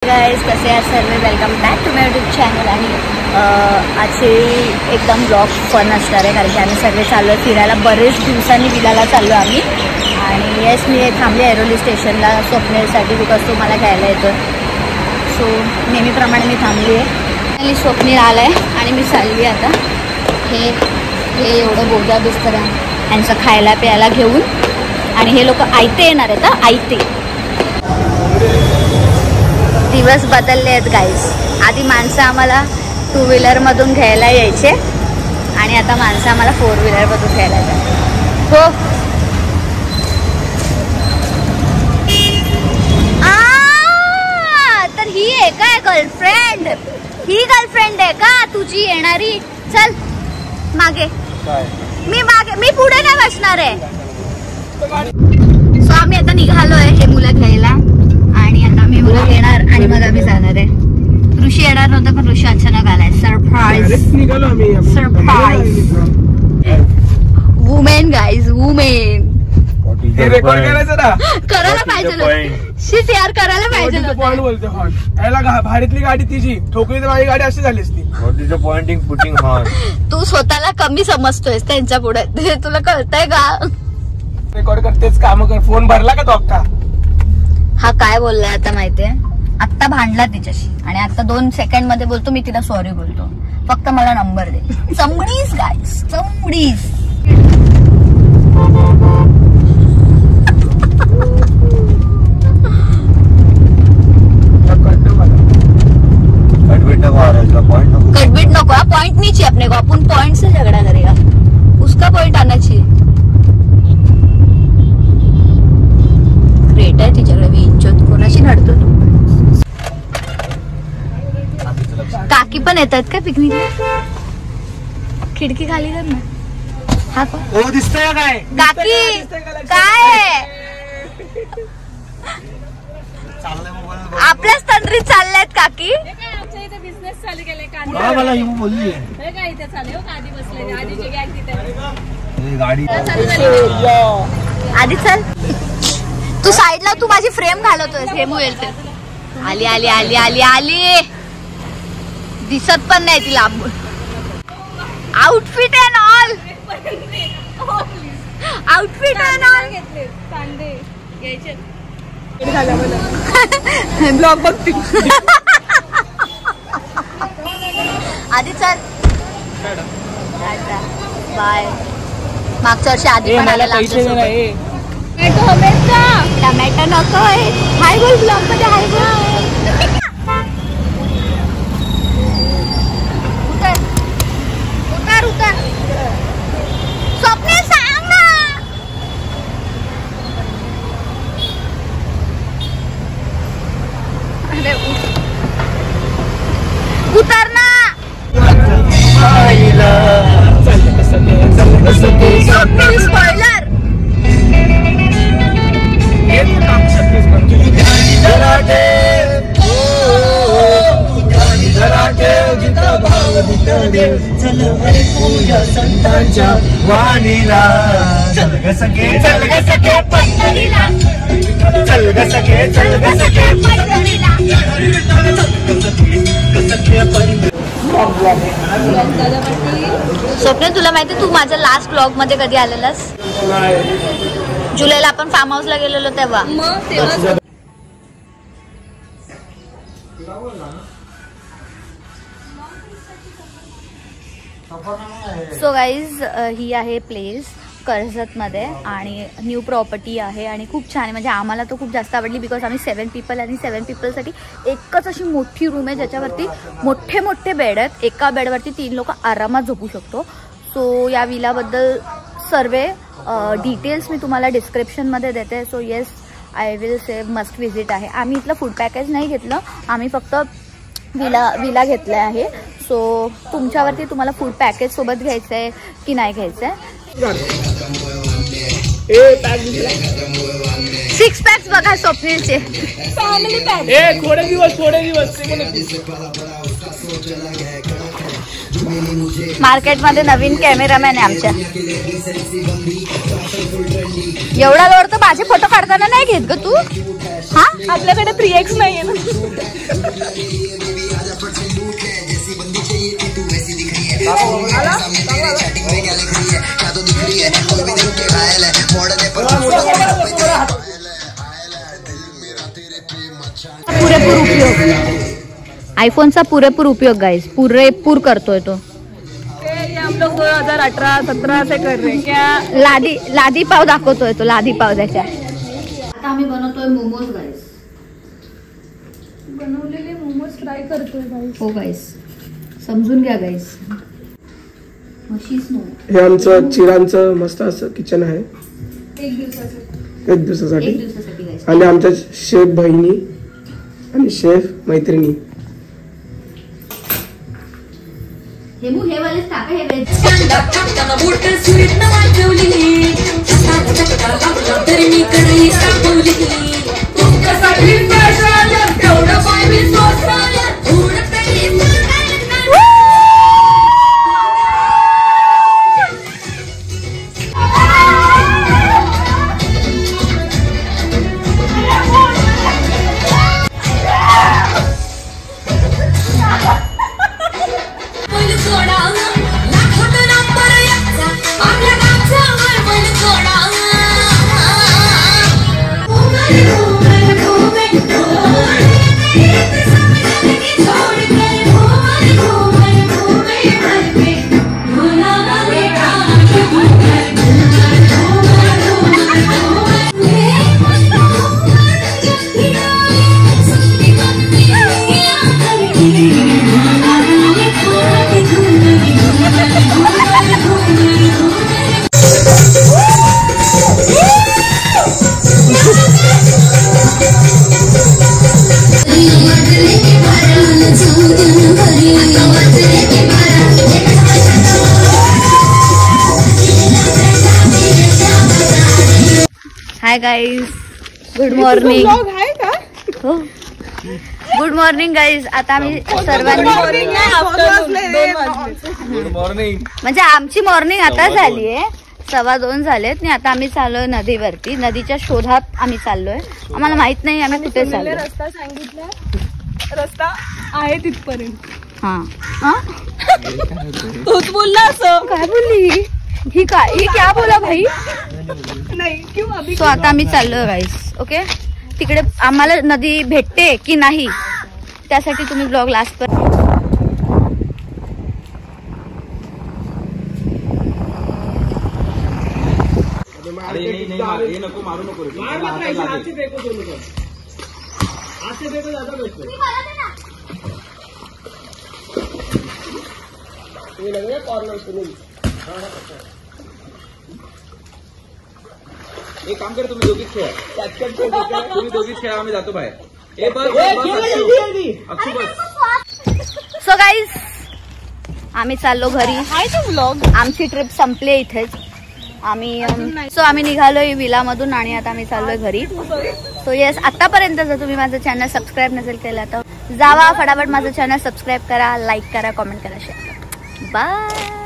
Guys कसे आहात सर्व, welcome back to my YouTube channel. आणि आजचे एकदम ब्लॉग फन असणार आहे, कारण की आम्ही सगळे चाललो आहे फिरायला. बरेच दिवसांनी विलाला चाललो आम्ही. आणि येस, मी थांबले ऐरोली स्टेशनला स्वप्नीलसाठी, बिकॉज तो मला घ्यायला येतो. सो नेहमीप्रमाणे मी थांबली आहे आणि स्वप्नील आला आहे आणि मी चालली आता. हे एवढं बोजा बिस्तर यांचं खायला प्यायला घेऊन. आणि हे लोक आयते येणार आहेत, आयते. दिवस बदलले आहेत गाईस. आधी माणसं आम्हाला 2 व्हीलरमधून घ्यायला यायचे आणि आता माणसं आम्हाला 4 व्हीलरमधून घ्यायला येतात. हो, तर ही आहे काय गर्लफ्रेंड? ही गर्लफ्रेंड आहे का तुझी येणारी? चल मागे. मी पुढे नाही बसणार आहे. सो आम्ही आता निघालोय हे मुलं घ्यायला आणि आता मी मुलं घेणार आणि मग आम्ही जाणार आहे. ऋषी येणार नव्हता पण ऋषी अचानक आलाय. सरप्राईज. Women guys, women. करायला पाहिजे शिट यार, करायला पाहिजे. भारीतली गाडी तिची ठोकली तर माझी गाडी अशी झाली असती. तू स्वतःला कमी समजतोयस त्यांच्या पुढे, तुला कळतंय का? रेकॉर्ड करतेच काम कर. फोन भरला का तो अक्का? हा काय बोललाय आता माहितीये? आत्ता भांडला तिच्याशी आणि आता 2 सेकंड मध्ये बोलतो मी तिला सॉरी बोलतो, फक्त मला नंबर दे. चमडीस गाईस, चमडीस. कटबीट नको, पॉइंट नहीं चाहिए अपने को. अपन पॉइंट से झगड़ा करेगा, उसका पॉइंट आना चाहिए. ग्रेट आहे तिच्याकडे. विंचोत कोणाशी नडतो तू? काकी पण येतात का पिकनिकला? खिडकी खाली कर ना. हा हो दिसतंय काय? काकी काय आपल्याच तंद्रीत चालल्यात काकी? बिझनेस चालू केले. मला ही बोलली काय इथे चालू आधी बसले, आधीची गॅग तिथे गाडी. आधी चल तू साईडला. तू माझी फ्रेम घालवतोय. हे मुळे आली आली आली आली आली. दिसत पण नाही तिला. Outfit and all, outfit and all घेतले. कांदे घ्यायचे. ब्लॉग बघती. आधी चल. बाय. मागच्या वर्षी आधी पण आलेला. टमॅटो नकोय. हाय बोल ब्लॉग मध्ये. हाय बोल. उतर उतर. स्वप्नील सांग ना. अरे उतर ना. स्वप्नील स्पॉइलर. संतांच्या वाणीला चल ग सखे, चल ग सखे पंढरीला. चल ग सखे, चल ग सखे पंढरीला. स्वप्न, तुला माहिती तू माझ्या लास्ट ब्लॉग मध्ये कधी आलेलास? जुलैला आपण फार्म हाऊसला गेलेलो तेव्हा. सो गाईज, ही आहे प्लेस कर्जतमध्ये आणि न्यू प्रॉपर्टी आहे आणि खूप छान आहे. म्हणजे आम्हाला तो खूप जास्त आवडली, बिकॉज आम्ही 7 पीपल आणि 7 पीपलसाठी एकच अशी मोठी रूम आहे ज्याच्यावरती मोठे मोठे बेड आहेत. एका बेडवरती 3 लोक आरामात झोपू शकतो. सो या विलाबद्दल सर्व डिटेल्स मी तुम्हाला डिस्क्रिप्शनमध्ये देते. So yes, I will say must visit आहे. आम्ही इथलं फूड पॅकेज नाही घेतलं, आम्ही फक्त विला घेतला आहे. सो तुमच्यावरती तुम्हाला फूड पॅकेज सोबत घ्यायचं आहे की नाही घ्यायचं आहे. 6 पॅक्स बघा स्वप्नीलचे. थोडे दिवस मार्केटमध्ये नवीन कॅमेरामॅन आहे आमच्या. एवढा लोड तर माझे फोटो काढताना नाही घेत ग तू. हा आपल्याकडे 3x नाहीये ना. पुरेपूर उपयोग आयफोनचा पुरेपूर उपयोग गाइस, पुरेपूर करतोय तो. हम लोग 2018-17 से कर रहे हैं क्या. लादी पाव दाखवतोय तो, लादी पाव त्याच्या. आता आम्ही बनवतोय मोमोज गाइस. बनवलेले मोमोज ट्राय करतोय गाइस. हो गाइस, समजून घ्या गाइस. हे आमचं चिरांचं मस्त असं किचन आहे. एक दिवसासाठी गाइस. आणि आमच्या शेफ बहिणी आणि शेफ मैत्रिणी. हे वाले टाका हे वेज. Hi guys, good morning. हो, गुड मॉर्निंग गाईज. आता आम्ही सर्वांनी गुड मॉर्निंग म्हणजे आमची मॉर्निंग आता झाली आहे, 2:15 झालेत आणि आता आम्ही चाललोय नदीवरती. नदीच्या शोधात आम्ही चाललोय. आम्हाला माहित नाही आम्ही कुठे चाललोय. रस्ता सांगितला, रस्ता आहे तिथपर्यंत. हा तूच बोलला असं. काय बोलली ही? क्या बोला भाई? नाही क्यों अभी. सो आता आम्ही चाललोय गाईस. ओके, तिकडे आम्हाला नदी भेटते की नाही त्यासाठी तुम्ही ब्लॉग लास्ट पर. नको मारू नको. एक काम कर, तुम्ही दोघीच खेळा. तुम्ही दोघीच खेळा, आम्ही जातो बाहेर. सो गाईज आम्ही चाललो घरी. व्लॉग आमची ट्रिप संपली इथेच. आम्ही निघालोय विला मधून आणि आता आम्ही चाललोय घरी. सो येस, आतापर्यंत जर तुम्ही माझं चॅनल सबस्क्राईब नसेल केलं तर जावा फटाफट माझं चॅनल सबस्क्राईब करा, लाईक करा, कॉमेंट करा, शेअर करा. बाय.